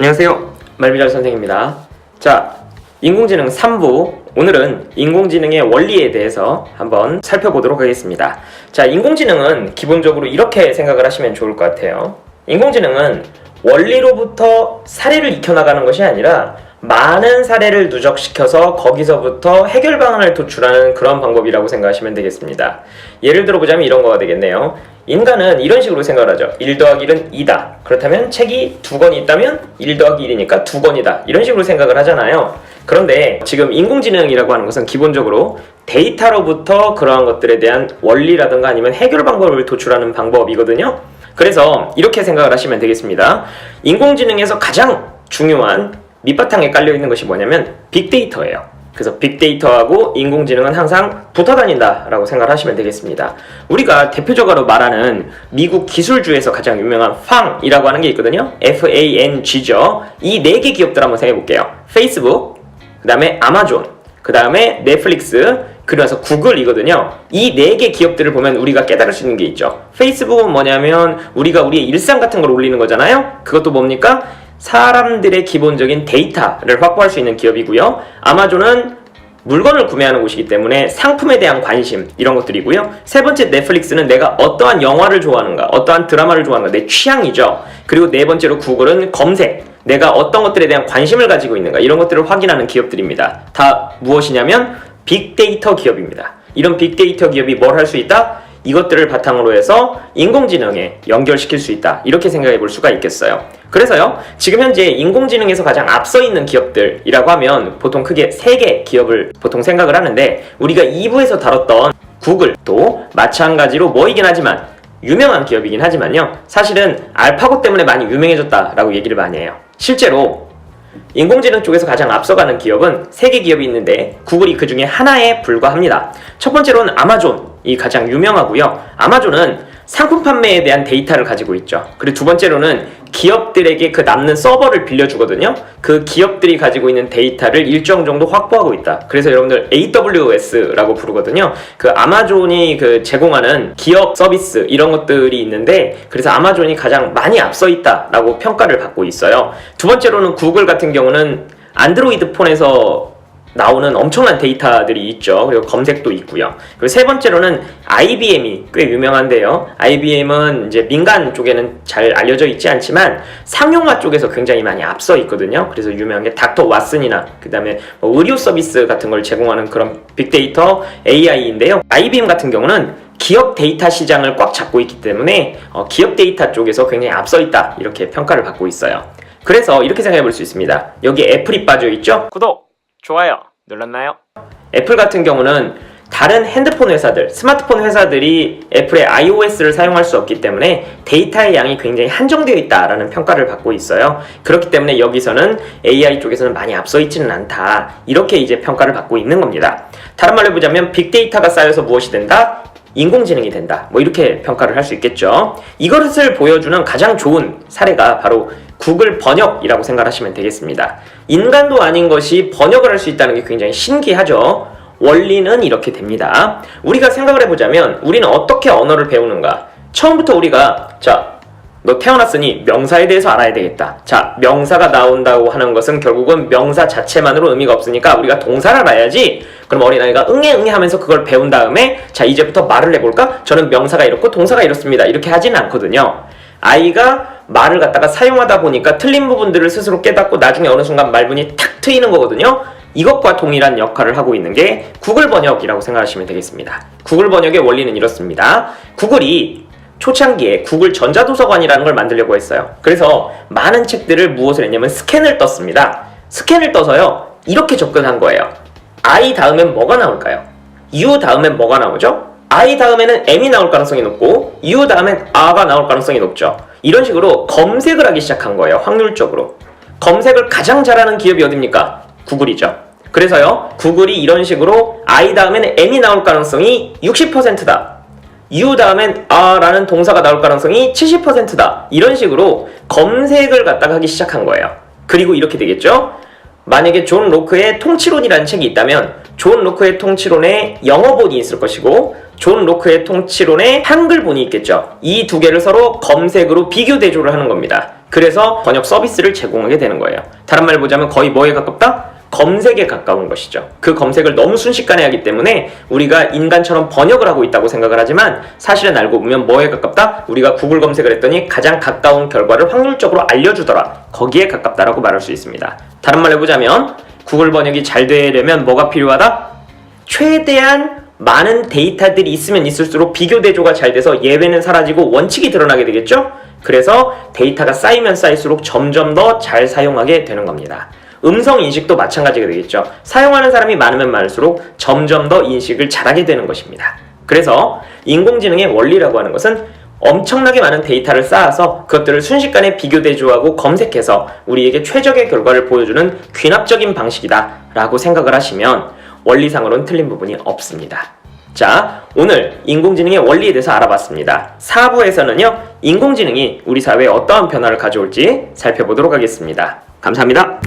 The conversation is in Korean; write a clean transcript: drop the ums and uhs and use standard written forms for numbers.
안녕하세요, 말미잘 선생입니다. 자, 인공지능 3부, 오늘은 인공지능의 원리에 대해서 한번 살펴보도록 하겠습니다. 자, 인공지능은 기본적으로 이렇게 생각을 하시면 좋을 것 같아요. 인공지능은 원리로부터 사례를 익혀나가는 것이 아니라 많은 사례를 누적시켜서 거기서부터 해결 방안을 도출하는 그런 방법이라고 생각하시면 되겠습니다. 예를 들어보자면 이런 거가 되겠네요. 인간은 이런 식으로 생각을 하죠. 1 더하기 1은 2다. 그렇다면 책이 2권이 있다면 1 더하기 1이니까 2권이다. 이런 식으로 생각을 하잖아요. 그런데 지금 인공지능이라고 하는 것은 기본적으로 데이터로부터 그러한 것들에 대한 원리라든가 아니면 해결 방법을 도출하는 방법이거든요. 그래서 이렇게 생각을 하시면 되겠습니다. 인공지능에서 가장 중요한 밑바탕에 깔려있는 것이 뭐냐면 빅데이터예요. 그래서 빅데이터하고 인공지능은 항상 붙어다닌다라고 생각을 하시면 되겠습니다. 우리가 대표적으로 말하는 미국 기술주에서 가장 유명한 팡이라고 하는 게 있거든요. FANG죠. 이 4개 기업들 한번 생각해볼게요. 페이스북, 그 다음에 아마존, 그 다음에 넷플릭스, 그래서 구글이거든요. 이 4개 기업들을 보면 우리가 깨달을 수 있는 게 있죠. 페이스북은 뭐냐면 우리가 우리의 일상 같은 걸 올리는 거잖아요. 그것도 뭡니까? 사람들의 기본적인 데이터를 확보할 수 있는 기업이고요. 아마존은 물건을 구매하는 곳이기 때문에 상품에 대한 관심, 이런 것들이고요. 세 번째 넷플릭스는 내가 어떠한 영화를 좋아하는가, 어떠한 드라마를 좋아하는가, 내 취향이죠. 그리고 네 번째로 구글은 검색, 내가 어떤 것들에 대한 관심을 가지고 있는가, 이런 것들을 확인하는 기업들입니다. 다 무엇이냐면 빅데이터 기업입니다. 이런 빅데이터 기업이 뭘 할 수 있다? 이것들을 바탕으로 해서 인공지능에 연결시킬 수 있다. 이렇게 생각해 볼 수가 있겠어요. 그래서요, 지금 현재 인공지능에서 가장 앞서 있는 기업들이라고 하면 보통 크게 3개 기업을 보통 생각을 하는데, 우리가 2부에서 다뤘던 구글도 마찬가지로 뭐이긴 하지만 유명한 기업이긴 하지만요, 사실은 알파고 때문에 많이 유명해졌다라고 얘기를 많이 해요. 실제로 인공지능 쪽에서 가장 앞서가는 기업은 3개 기업이 있는데 구글이 그 중에 하나에 불과합니다. 첫 번째로는 아마존이 가장 유명하고요. 아마존은 상품 판매에 대한 데이터를 가지고 있죠. 그리고 두 번째로는 기업들에게 그 남는 서버를 빌려주거든요. 그 기업들이 가지고 있는 데이터를 일정 정도 확보하고 있다. 그래서 여러분들 AWS라고 부르거든요. 그 아마존이 그 제공하는 기업 서비스 이런 것들이 있는데, 그래서 아마존이 가장 많이 앞서 있다라고 평가를 받고 있어요. 두 번째로는 구글 같은 경우는 안드로이드 폰에서 나오는 엄청난 데이터들이 있죠. 그리고 검색도 있고요. 그리고 세 번째로는 IBM이 꽤 유명한데요. IBM은 이제 민간 쪽에는 잘 알려져 있지 않지만 상용화 쪽에서 굉장히 많이 앞서 있거든요. 그래서 유명한 게 닥터 왓슨이나 그 다음에 의료 서비스 같은 걸 제공하는 그런 빅데이터 AI인데요. IBM 같은 경우는 기업 데이터 시장을 꽉 잡고 있기 때문에 기업 데이터 쪽에서 굉장히 앞서 있다, 이렇게 평가를 받고 있어요. 그래서 이렇게 생각해 볼 수 있습니다. 여기 애플이 빠져 있죠? 구독! 좋아요 눌렀나요? 애플 같은 경우는 다른 핸드폰 회사들, 스마트폰 회사들이 애플의 iOS를 사용할 수 없기 때문에 데이터의 양이 굉장히 한정되어 있다라는 평가를 받고 있어요. 그렇기 때문에 여기서는 AI 쪽에서는 많이 앞서 있지는 않다, 이렇게 이제 평가를 받고 있는 겁니다. 다른 말로 해보자면 빅데이터가 쌓여서 무엇이 된다? 인공지능이 된다. 뭐 이렇게 평가를 할 수 있겠죠. 이것을 보여주는 가장 좋은 사례가 바로 구글 번역이라고 생각하시면 되겠습니다. 인간도 아닌 것이 번역을 할 수 있다는 게 굉장히 신기하죠. 원리는 이렇게 됩니다. 우리가 생각을 해보자면 우리는 어떻게 언어를 배우는가? 처음부터 우리가 너 태어났으니 명사에 대해서 알아야 되겠다. 자, 명사가 나온다고 하는 것은 결국은 명사 자체만으로 의미가 없으니까 우리가 동사를 알아야지. 그럼 어린아이가 응애 하면서 그걸 배운 다음에 자, 이제부터 말을 해볼까? 저는 명사가 이렇고 동사가 이렇습니다, 이렇게 하지는 않거든요. 아이가 말을 갖다가 사용하다 보니까 틀린 부분들을 스스로 깨닫고 나중에 어느 순간 말문이 탁 트이는 거거든요. 이것과 동일한 역할을 하고 있는 게 구글 번역이라고 생각하시면 되겠습니다. 구글 번역의 원리는 이렇습니다. 구글이 초창기에 구글 전자도서관이라는 걸 만들려고 했어요. 그래서 많은 책들을 무엇을 했냐면 스캔을 떴습니다. 스캔을 떠서요, 이렇게 접근한 거예요. I 다음엔 뭐가 나올까요? U 다음엔 뭐가 나오죠? I 다음에는 M이 나올 가능성이 높고 U 다음엔 R가 나올 가능성이 높죠. 이런 식으로 검색을 하기 시작한 거예요. 확률적으로. 검색을 가장 잘하는 기업이 어딥니까? 구글이죠. 그래서요, 구글이 이런 식으로 I 다음에는 M이 나올 가능성이 60%다. U 다음엔 R라는 동사가 나올 가능성이 70%다. 이런 식으로 검색을 갖다가 하기 시작한 거예요. 그리고 이렇게 되겠죠? 만약에 존 로크의 통치론이라는 책이 있다면 존 로크의 통치론에 영어본이 있을 것이고 존 로크의 통치론에 한글본이 있겠죠. 이 두 개를 서로 검색으로 비교 대조를 하는 겁니다. 그래서 번역 서비스를 제공하게 되는 거예요. 다른 말로 보자면 거의 뭐에 가깝다? 검색에 가까운 것이죠. 그 검색을 너무 순식간에 하기 때문에 우리가 인간처럼 번역을 하고 있다고 생각을 하지만 사실은 알고 보면 뭐에 가깝다? 우리가 구글 검색을 했더니 가장 가까운 결과를 확률적으로 알려주더라. 거기에 가깝다라고 말할 수 있습니다. 다른 말로 해보자면 구글 번역이 잘 되려면 뭐가 필요하다? 최대한 많은 데이터들이 있으면 있을수록 비교 대조가 잘 돼서 예외는 사라지고 원칙이 드러나게 되겠죠? 그래서 데이터가 쌓이면 쌓일수록 점점 더 잘 사용하게 되는 겁니다. 음성 인식도 마찬가지가 되겠죠. 사용하는 사람이 많으면 많을수록 점점 더 인식을 잘하게 되는 것입니다. 그래서 인공지능의 원리라고 하는 것은 엄청나게 많은 데이터를 쌓아서 그것들을 순식간에 비교 대조하고 검색해서 우리에게 최적의 결과를 보여주는 귀납적인 방식이다 라고 생각을 하시면 원리상으로는 틀린 부분이 없습니다. 자, 오늘 인공지능의 원리에 대해서 알아봤습니다. 4부에서는요, 인공지능이 우리 사회에 어떠한 변화를 가져올지 살펴보도록 하겠습니다. 감사합니다.